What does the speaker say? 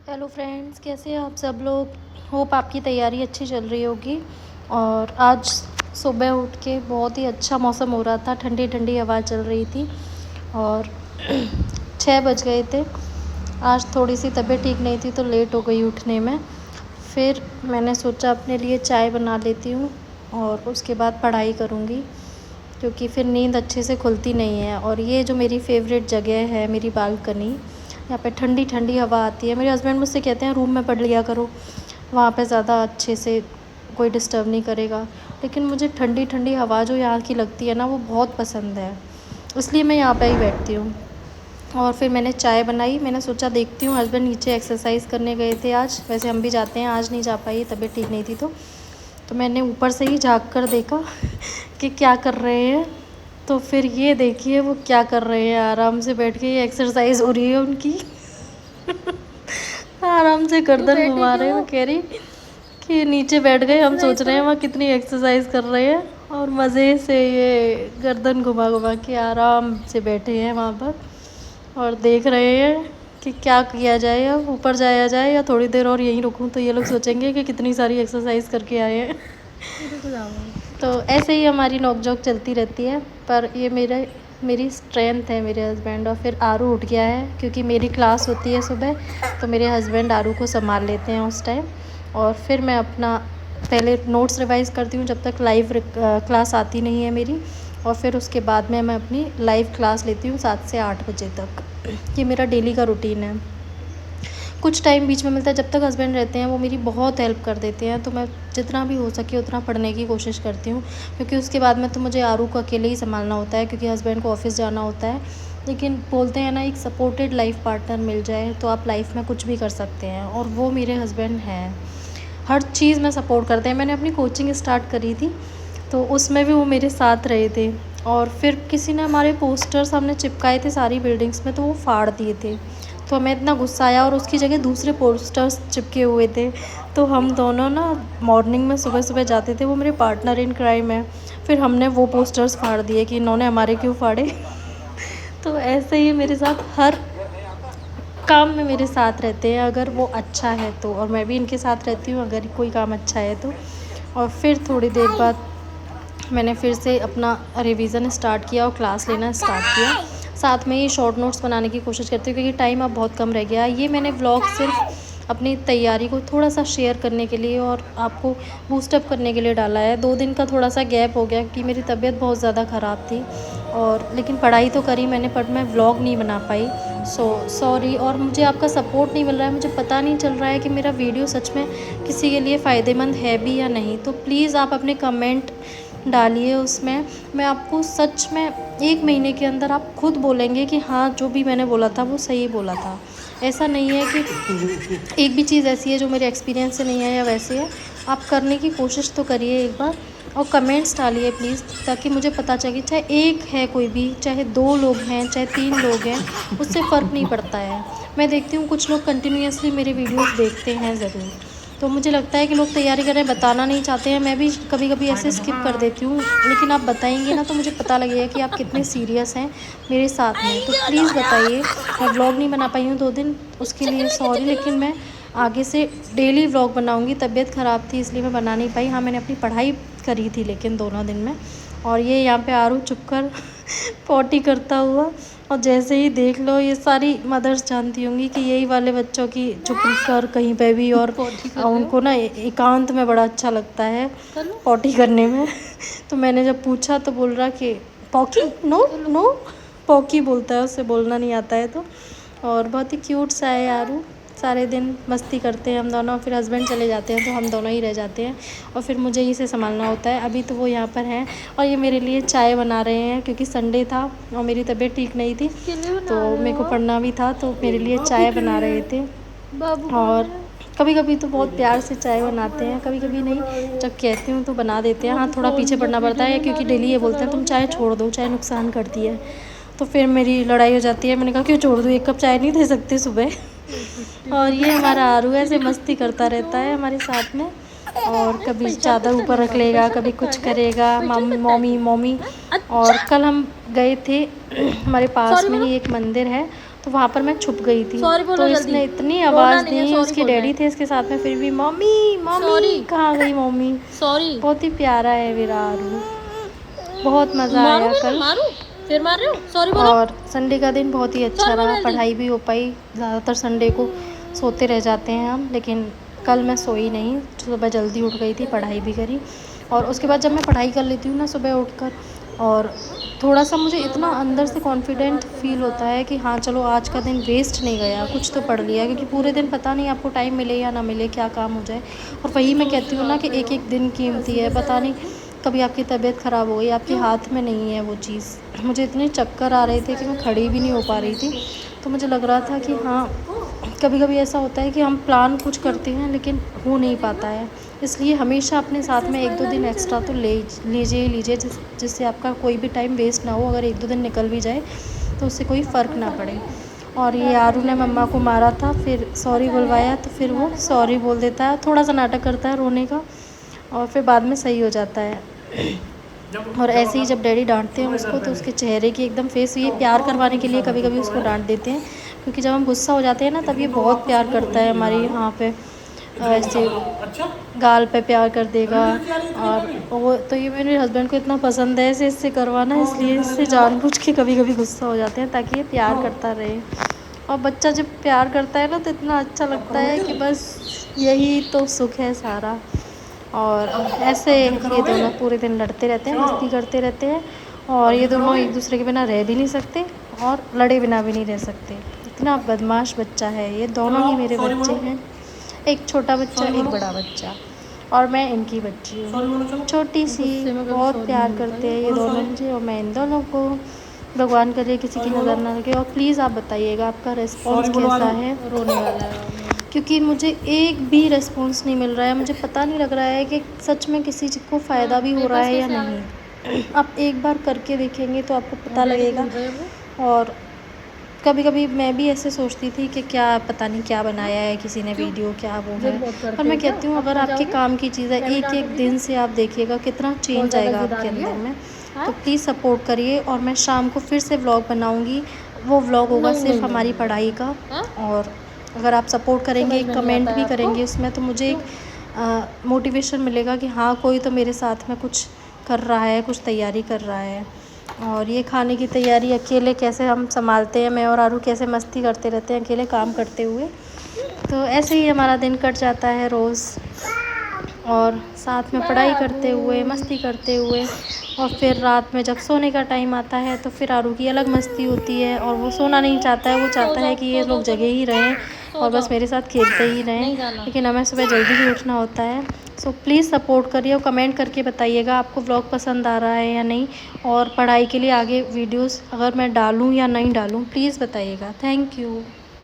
Hello friends, कैसे हैं आप सब लोग। होप आपकी तैयारी अच्छी चल रही होगी। और आज सुबह उठ के बहुत ही अच्छा मौसम हो रहा था, ठंडी ठंडी हवा चल रही थी और 6 बज गए थे। आज थोड़ी सी तबीयत ठीक नहीं थी तो लेट हो गई उठने में। फिर मैंने सोचा अपने लिए चाय बना लेती हूँ और उसके बाद पढ़ाई करूँगी, क्योंकि फिर नींद अच्छे से खुलती नहीं है। और ये जो मेरी फेवरेट जगह है, मेरी बालकनी, यहाँ पे ठंडी ठंडी हवा आती है। मेरे हस्बैंड मुझसे कहते हैं रूम में पढ़ लिया करो, वहाँ पे ज़्यादा अच्छे से कोई डिस्टर्ब नहीं करेगा। लेकिन मुझे ठंडी ठंडी हवा जो यहाँ की लगती है ना, वो बहुत पसंद है, इसलिए मैं यहाँ पे ही बैठती हूँ। और फिर मैंने चाय बनाई। मैंने सोचा देखती हूँ, हस्बैंड नीचे एक्सरसाइज करने गए थे आज, वैसे हम भी जाते हैं, आज नहीं जा पाई, तबीयत ठीक नहीं थी तो मैंने ऊपर से ही झाँक कर देखा कि क्या कर रहे हैं। तो फिर ये देखिए वो क्या कर रहे हैं, आराम से बैठ के ये एक्सरसाइज हो रही है उनकी आराम से गर्दन घुमा रहे हैं। मैं कह रही कि नीचे बैठ गए, हम सोच रहे हैं वहाँ कितनी एक्सरसाइज कर रहे हैं, और मज़े से ये गर्दन घुमा घुमा के आराम से बैठे हैं वहाँ पर और देख रहे हैं कि क्या किया जाए, अब ऊपर जाया जाए या थोड़ी देर और यहीं रुकूं। तो ये लोग सोचेंगे कि कितनी सारी एक्सरसाइज करके आए हैं तो ऐसे ही हमारी नोक-झोंक चलती रहती है। पर ये मेरी स्ट्रेंथ है मेरे हस्बैंड। और फिर आरू उठ गया है, क्योंकि मेरी क्लास होती है सुबह, तो मेरे हस्बैंड आरू को संभाल लेते हैं उस टाइम। और फिर मैं अपना पहले नोट्स रिवाइज़ करती हूँ जब तक लाइव क्लास आती नहीं है मेरी, और फिर उसके बाद में मैं अपनी लाइव क्लास लेती हूँ 7 से 8 बजे तक। ये मेरा डेली का रूटीन है। कुछ टाइम बीच में मिलता है, जब तक हस्बैंड रहते हैं वो मेरी बहुत हेल्प कर देते हैं, तो मैं जितना भी हो सके उतना पढ़ने की कोशिश करती हूँ, क्योंकि उसके बाद में तो मुझे आरू को अकेले ही संभालना होता है, क्योंकि हस्बैंड को ऑफिस जाना होता है। लेकिन बोलते हैं ना, एक सपोर्टेड लाइफ पार्टनर मिल जाए तो आप लाइफ में कुछ भी कर सकते हैं, और वो मेरे हस्बैंड हैं। हर चीज़ में सपोर्ट करते हैं। मैंने अपनी कोचिंग स्टार्ट करी थी तो उसमें भी वो मेरे साथ रहे थे। और फिर किसी ने हमारे पोस्टर्स हमने चिपकाए थे सारी बिल्डिंग्स में, तो वो फाड़ दिए थे, तो हमें इतना गुस्सा आया और उसकी जगह दूसरे पोस्टर्स चिपके हुए थे। तो हम दोनों ना मॉर्निंग में सुबह सुबह जाते थे, वो मेरे पार्टनर इन क्राइम है। फिर हमने वो पोस्टर्स फाड़ दिए कि इन्होंने हमारे क्यों फाड़े तो ऐसे ही मेरे साथ हर काम में मेरे साथ रहते हैं, अगर वो अच्छा है तो, और मैं भी इनके साथ रहती हूँ अगर कोई काम अच्छा है तो। और फिर थोड़ी देर बाद मैंने फिर से अपना रिवीज़न स्टार्ट किया और क्लास लेना स्टार्ट किया। साथ में ही शॉर्ट नोट्स बनाने की कोशिश करती हूँ, क्योंकि टाइम अब बहुत कम रह गया है। ये मैंने व्लॉग सिर्फ अपनी तैयारी को थोड़ा सा शेयर करने के लिए और आपको बूस्टअप करने के लिए डाला है। 2 दिन का थोड़ा सा गैप हो गया कि मेरी तबीयत बहुत ज़्यादा ख़राब थी, और लेकिन पढ़ाई तो करी मैंने, पर मैं व्लॉग नहीं बना पाई। सॉरी। और मुझे आपका सपोर्ट नहीं मिल रहा है, मुझे पता नहीं चल रहा है कि मेरा वीडियो सच में किसी के लिए फ़ायदेमंद है भी या नहीं। तो प्लीज़ आप अपने कमेंट डालिए उसमें। मैं आपको सच में 1 महीने के अंदर आप खुद बोलेंगे कि हाँ, जो भी मैंने बोला था वो सही बोला था। ऐसा नहीं है कि एक भी चीज़ ऐसी है जो मेरे एक्सपीरियंस से नहीं है या वैसे है। आप करने की कोशिश तो करिए एक बार, और कमेंट्स डालिए प्लीज़, ताकि मुझे पता चले। चाहे एक है कोई भी, चाहे 2 लोग हैं, चाहे 3 लोग हैं, उससे फ़र्क नहीं पड़ता है। मैं देखती हूँ कुछ लोग कंटिन्यूअसली मेरे वीडियोस देखते हैं ज़रूर, तो मुझे लगता है कि लोग तैयारी कर रहे हैं, बताना नहीं चाहते हैं। मैं भी कभी कभी ऐसे स्किप कर देती हूँ, लेकिन आप बताएंगे ना तो मुझे पता लगेगा कि आप कितने सीरियस हैं मेरे साथ में। तो प्लीज़ बताइए। मैं व्लॉग नहीं बना पाई हूँ 2 दिन, उसके लिए सॉरी, लेकिन मैं आगे से डेली व्लॉग बनाऊँगी। तबीयत ख़राब थी इसलिए मैं बना नहीं पाई। हाँ, मैंने अपनी पढ़ाई करी थी लेकिन दोनों दिन में। और ये यहाँ पे आरू चुप कर पॉटी करता हुआ, और जैसे ही देख लो, ये सारी मदर्स जानती होंगी कि यही वाले बच्चों की चुप कर कहीं पे भी, और उनको ना एकांत में बड़ा अच्छा लगता है पॉटी करने में तो मैंने जब पूछा तो बोल रहा कि पॉकी, नो नो, पॉकी बोलता है, उससे बोलना नहीं आता है। तो और बहुत ही क्यूट सा है यारू। सारे दिन मस्ती करते हैं हम दोनों, फिर हस्बैंड चले जाते हैं तो हम दोनों ही रह जाते हैं, और फिर मुझे ही से संभालना होता है। अभी तो वो यहाँ पर हैं और ये मेरे लिए चाय बना रहे हैं, क्योंकि संडे था और मेरी तबीयत ठीक नहीं थी, तो मेरे को पढ़ना भी था, तो मेरे लिए चाय बना रहे थे। और कभी कभी तो बहुत प्यार से चाय बनाते हैं, कभी कभी नहीं, जब कहती हूँ तो बना देते हैं। हाँ, थोड़ा पीछे पड़ना पड़ता है, क्योंकि डेली ये बोलते हैं तुम चाय छोड़ दो, चाय नुकसान करती है। तो फिर मेरी लड़ाई हो जाती है। मैंने कहा क्यों छोड़ दूँ, 1 कप चाय नहीं दे सकते सुबह और ये हमारा आरू ऐसे मस्ती करता रहता है हमारे साथ में, और कभी चादर ऊपर रख लेगा, कभी कुछ करेगा, मम्मी मम्मी। और कल हम गए थे हमारे पास में ही एक मंदिर है, तो वहाँ पर मैं छुप गई थी। सॉरी बोलो तो जल्दी। इसने इतनी रोना आवाज़ नहीं है, दी, सॉरी उसके बोलना डैडी है। थे इसके साथ में, फिर भी मम्मी मम्मी सॉरी कहाँ गई मम्मी। सॉरी। बहुत ही प्यारा है मेरा आरू, बहुत मज़ा मारू आया मैं कल। मारू, फिर मार रहे हो, सॉरी बोलो। और संडे का दिन बहुत ही अच्छा सॉरी बोलो रहा, जल्दी। पढ़ाई भी हो पाई। ज़्यादातर संडे को सोते रह जाते हैं हम, लेकिन कल मैं सोई नहीं, सुबह जल्दी उठ गई थी, पढ़ाई भी करी। और उसके बाद जब मैं पढ़ाई कर लेती हूँ ना सुबह उठकर, और थोड़ा सा मुझे इतना अंदर से कॉन्फिडेंट फील होता है कि हाँ चलो आज का दिन वेस्ट नहीं गया, कुछ तो पढ़ लिया। क्योंकि पूरे दिन पता नहीं आपको टाइम मिले या ना मिले, क्या काम हो जाए। और वही मैं कहती हूँ ना कि एक एक दिन कीमती है, पता नहीं कभी आपकी तबीयत ख़राब हो गई, आपके हाथ में नहीं है वो चीज़। मुझे इतने चक्कर आ रहे थे कि मैं खड़ी भी नहीं हो पा रही थी। तो मुझे लग रहा था कि हाँ, कभी कभी ऐसा होता है कि हम प्लान कुछ करते हैं लेकिन हो नहीं पाता है। इसलिए हमेशा अपने साथ में 1-2 दिन एक्स्ट्रा तो लीजिए ही लीजिए, जिससे आपका कोई भी टाइम वेस्ट ना हो। अगर 1-2 दिन निकल भी जाए तो उससे कोई फ़र्क ना पड़े। और ये आरू ने मम्मा को मारा था, फिर सॉरी बुलवाया तो फिर वो सॉरी बोल देता है, थोड़ा सा नाटक करता है रोने का, और फिर बाद में सही हो जाता है। और ऐसे ही जब डैडी डांटते हैं उसको तो उसके चेहरे की एकदम फेस, ये प्यार करवाने के लिए कभी कभी उसको डांट देते हैं। क्योंकि जब हम गुस्सा हो जाते हैं ना तब ये बहुत प्यार करता है हमारी यहाँ पे, ऐसे गाल पे प्यार कर देगा। और वो तो ये मेरे हस्बैंड को इतना पसंद है ऐसे इससे करवाना, इसलिए इससे जानबूझ के कभी कभी गुस्सा हो जाते हैं ताकि ये प्यार करता रहे। और बच्चा जब प्यार करता है ना तो इतना अच्छा लगता है कि बस यही तो सुख है सारा। और ऐसे ये दोनों पूरे दिन लड़ते रहते हैं, मस्ती करते रहते हैं। और ये दोनों एक दूसरे के बिना रह भी नहीं सकते और लड़े बिना भी नहीं रह सकते। इतना बदमाश बच्चा है, ये दोनों ही मेरे बच्चे हैं, एक छोटा बच्चा एक बड़ा बच्चा, और मैं इनकी बच्ची हूँ छोटी सी। बहुत प्यार करते हैं ये दोनों मुझे, और मैं इन दोनों को। भगवान करे किसी की नज़र ना लगे। और प्लीज़ आप बताइएगा आपका रिस्पॉन्स कैसा है, रोने वाला है। क्योंकि मुझे एक भी रिस्पॉन्स नहीं मिल रहा है। मुझे पता नहीं लग रहा है कि सच में किसी चीज़ को फ़ायदा भी हो रहा है या नहीं। आप एक बार करके देखेंगे तो आपको पता लगेगा। और कभी कभी मैं भी ऐसे सोचती थी कि क्या पता नहीं क्या बनाया है किसी ने वीडियो, क्या वो है। पर मैं कहती हूँ अगर आपके काम की चीज़ है, एक एक दिन से आप देखिएगा कितना चेंज आएगा आपके अंदर में। तो प्लीज़ सपोर्ट करिए। और मैं शाम को फिर से व्लॉग बनाऊँगी, वो व्लॉग होगा सिर्फ हमारी पढ़ाई का। और अगर आप सपोर्ट करेंगे, कमेंट भी करेंगे उसमें, तो मुझे एक मोटिवेशन मिलेगा कि हाँ कोई तो मेरे साथ में कुछ कर रहा है, कुछ तैयारी कर रहा है। और ये खाने की तैयारी अकेले कैसे हम संभालते हैं, मैं और आरू कैसे मस्ती करते रहते हैं अकेले काम करते हुए। तो ऐसे ही हमारा दिन कट जाता है रोज़, और साथ में पढ़ाई करते हुए, मस्ती करते हुए। और फिर रात में जब सोने का टाइम आता है तो फिर आरू की अलग मस्ती होती है, और वो सोना नहीं चाहता है, वो चाहता है कि ये लोग जगे ही रहें और बस मेरे साथ खेलते ही रहें। लेकिन हमें सुबह जल्दी ही उठना होता है। सो प्लीज़ सपोर्ट करिए और कमेंट करके बताइएगा आपको व्लॉग पसंद आ रहा है या नहीं, और पढ़ाई के लिए आगे वीडियोस अगर मैं डालूँ या नहीं डालूँ प्लीज़ बताइएगा। Thank you.